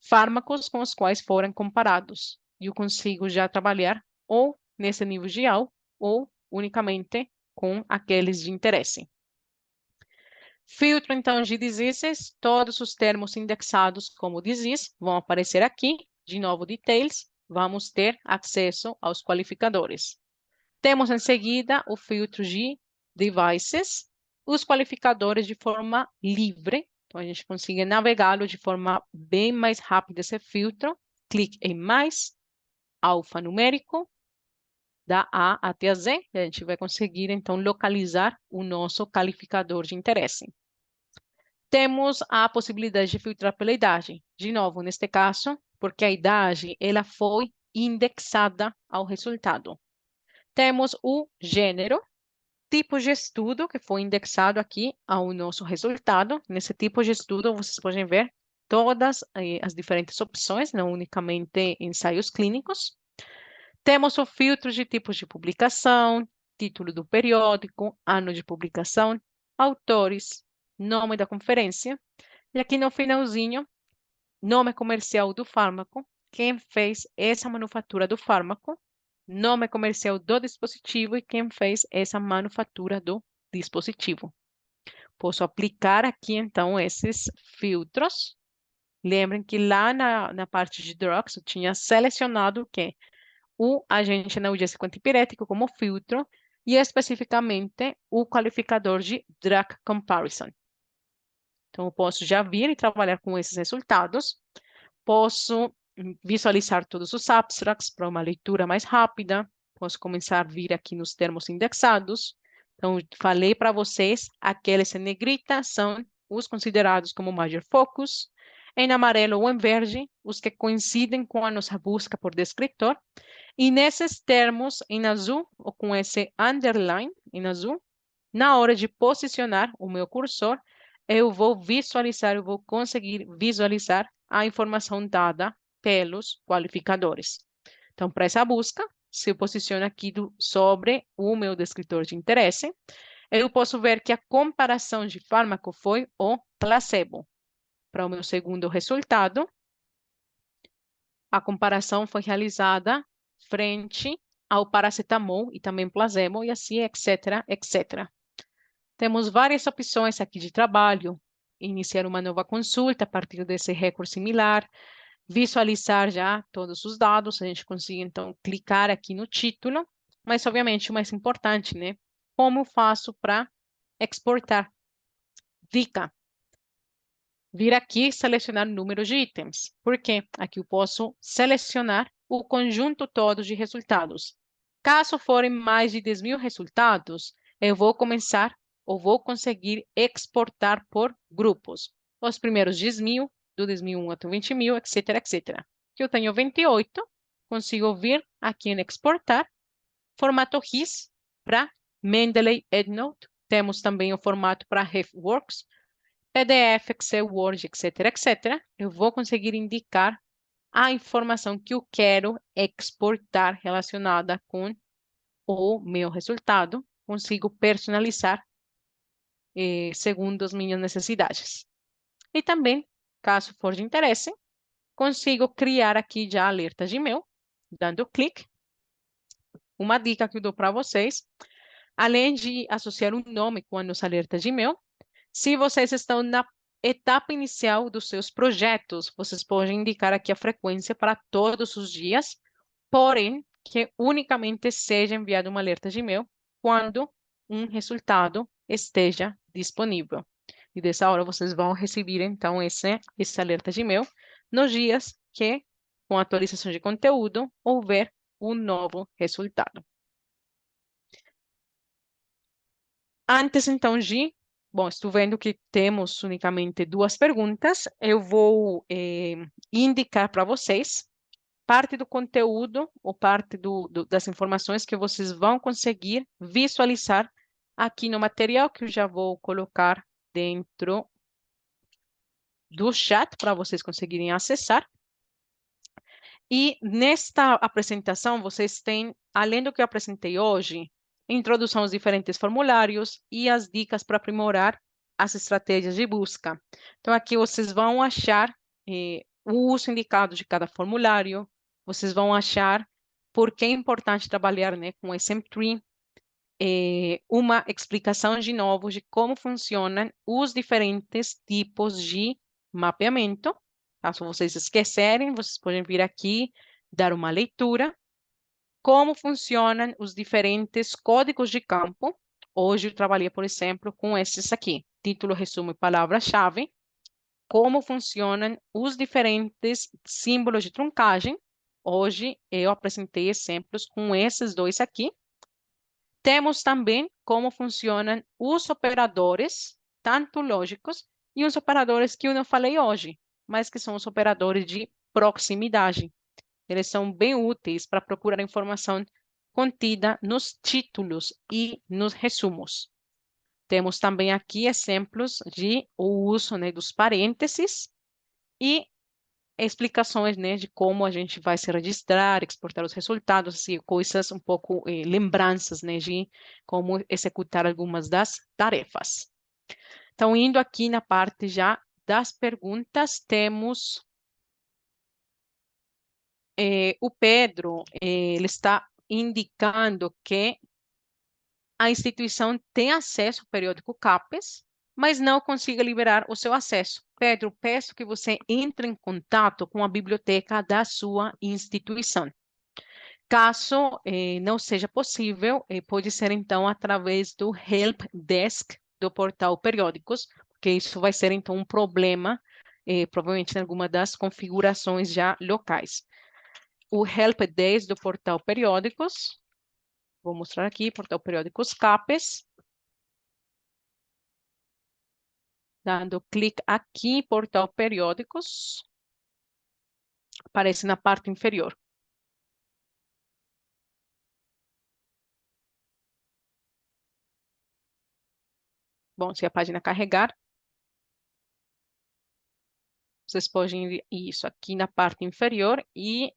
A: fármacos com os quais foram comparados. E eu consigo já trabalhar ou nesse nível geral ou unicamente com aqueles de interesse. Filtro, então, de diseases, todos os termos indexados como disease vão aparecer aqui. De novo, details, vamos ter acesso aos qualificadores. Temos em seguida o filtro de devices, os qualificadores de forma livre. Então, a gente consegue navegá-lo de forma bem mais rápida esse filtro. Clique em mais, alfanumérico, da A até a Z, e a gente vai conseguir, então, localizar o nosso qualificador de interesse. Temos a possibilidade de filtrar pela idade. De novo, neste caso, porque a idade ela foi indexada ao resultado. Temos o gênero, tipo de estudo, que foi indexado aqui ao nosso resultado. Nesse tipo de estudo, vocês podem ver todas as diferentes opções, não unicamente ensaios clínicos. Temos o filtro de tipos de publicação, título do periódico, ano de publicação, autores, nome da conferência. E aqui no finalzinho, nome comercial do fármaco, quem fez essa manufatura do fármaco, nome comercial do dispositivo e quem fez essa manufatura do dispositivo. Posso aplicar aqui, então, esses filtros. Lembrem que lá na parte de drugs, eu tinha selecionado o quê? O agente analgésico antipirético como filtro e especificamente o qualificador de drug comparison. Então, eu posso já vir e trabalhar com esses resultados. Posso visualizar todos os abstracts para uma leitura mais rápida. Posso começar a vir aqui nos termos indexados. Então, falei para vocês, aqueles em negrita são os considerados como major focus. em amarelo ou em verde, os que coincidem com a nossa busca por descritor, e nesses termos em azul, ou com esse underline em azul, na hora de posicionar o meu cursor, eu vou conseguir visualizar a informação dada pelos qualificadores. Então, para essa busca, se eu posiciono aqui sobre o meu descritor de interesse, eu posso ver que a comparação de fármaco foi o placebo. Para o meu segundo resultado, a comparação foi realizada frente ao paracetamol e também placebo, e assim, etc., etc. Temos várias opções aqui de trabalho. Iniciar uma nova consulta a partir desse recorde similar, visualizar já todos os dados, a gente consegue então clicar aqui no título, mas obviamente o mais importante, né? Como faço para exportar? Dica: vir aqui e selecionar o número de itens. Por quê? Aqui eu posso selecionar o conjunto todo de resultados. Caso forem mais de 10.000 resultados, eu vou começar ou vou conseguir exportar por grupos. Os primeiros 10.000, do 10.001 até 20.000, etc, etc. Aqui eu tenho 28, consigo vir aqui em exportar, formato RIS para Mendeley EndNote. Temos também o formato para RefWorks, PDF, Excel, Word, etc, etc. Eu vou conseguir indicar a informação que eu quero exportar relacionada com o meu resultado. Consigo personalizar segundo as minhas necessidades. E também, caso for de interesse, consigo criar aqui já alertas de e-mail, dando clique. Uma dica que eu dou para vocês, além de associar um nome com os alertas de e-mail, se vocês estão na etapa inicial dos seus projetos, vocês podem indicar aqui a frequência para todos os dias, porém, que unicamente seja enviado um alerta de e-mail quando um resultado esteja disponível. E dessa hora vocês vão receber, então, esse alerta de e-mail nos dias que, com atualização de conteúdo, houver um novo resultado. Antes, então, bom, estou vendo que temos unicamente 2 perguntas. Eu vou indicar para vocês parte do conteúdo ou parte das informações que vocês vão conseguir visualizar aqui no material, que eu já vou colocar dentro do chat para vocês conseguirem acessar. E nesta apresentação, vocês têm, além do que eu apresentei hoje, introdução aos diferentes formulários e as dicas para aprimorar as estratégias de busca. Então, aqui vocês vão achar o uso indicado de cada formulário, vocês vão achar por que é importante trabalhar, né, com SM3, uma explicação de novo de como funcionam os diferentes tipos de mapeamento. Caso vocês esquecerem, vocês podem vir aqui, dar uma leitura. Como funcionam os diferentes códigos de campo. Hoje eu trabalhei, por exemplo, com esses aqui. Título, resumo e palavra-chave. Como funcionam os diferentes símbolos de truncagem. Hoje eu apresentei exemplos com esses 2 aqui. Temos também como funcionam os operadores, tanto lógicos, e os operadores que eu não falei hoje, mas que são os operadores de proximidade. Eles são bem úteis para procurar informação contida nos títulos e nos resumos. Temos também aqui exemplos de o uso, né, dos parênteses e explicações, né, de como a gente vai se registrar, exportar os resultados, assim, coisas um pouco, lembranças, né, de como executar algumas das tarefas. Então, indo aqui na parte já das perguntas, temos o Pedro, ele está indicando que a instituição tem acesso ao periódico CAPES, mas não consiga liberar o seu acesso. Pedro, peço que você entre em contato com a biblioteca da sua instituição. Caso não seja possível, pode ser então através do Help Desk do portal Periódicos, porque isso vai ser então um problema, provavelmente em alguma das configurações já locais. O Help Desk do portal Periódicos, vou mostrar aqui, portal Periódicos CAPES. dando clique aqui em Portal Periódicos, aparece na parte inferior. Bom, se a página carregar, vocês podem ir isso aqui na parte inferior e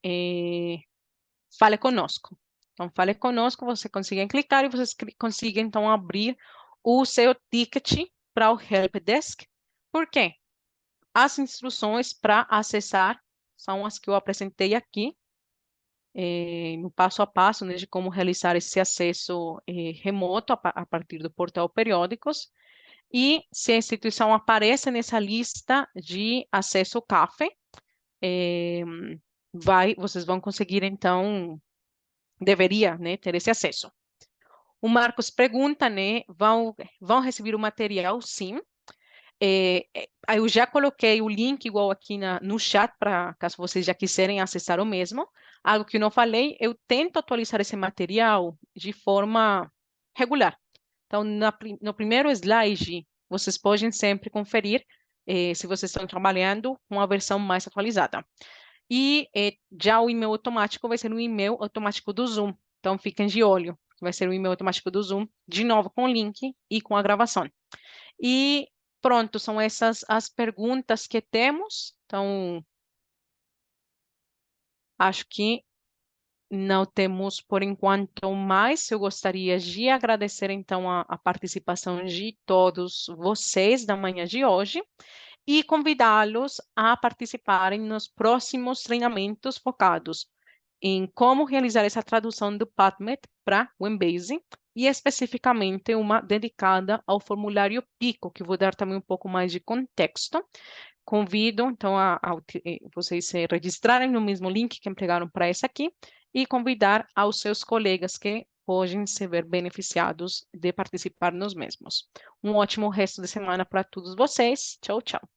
A: fale conosco. Então, fale conosco, você consegue clicar e vocês conseguem, então, abrir o seu ticket para o Help Desk. Por quê? As instruções para acessar são as que eu apresentei aqui, no passo a passo, né, de como realizar esse acesso remoto a partir do portal Periódicos. E se a instituição aparece nessa lista de acesso CAFE, vocês vão conseguir, então, deveria, né, ter esse acesso. O Marcos pergunta, né, vão receber o material? Sim. Eu já coloquei o link igual aqui no chat, para caso vocês já quiserem acessar o mesmo. Algo que eu não falei, eu tento atualizar esse material de forma regular. Então, no primeiro slide, vocês podem sempre conferir se vocês estão trabalhando com a versão mais atualizada. E já o e-mail automático vai ser um e-mail automático do Zoom. Então, fiquem de olho. Vai ser um e-mail automático do Zoom, de novo com o link e com a gravação. E pronto, são essas as perguntas que temos. Então, acho que não temos, por enquanto, mais. Eu gostaria de agradecer, então, a participação de todos vocês da manhã de hoje e convidá-los a participarem nos próximos treinamentos focados em como realizar essa tradução do PubMed para o Embase e especificamente uma dedicada ao formulário PICO, que vou dar também um pouco mais de contexto. Convido, então, a vocês se registrarem no mesmo link que empregaram para esse aqui e convidar aos seus colegas que podem se ver beneficiados de participar nos mesmos. Um ótimo resto de semana para todos vocês. Tchau, tchau.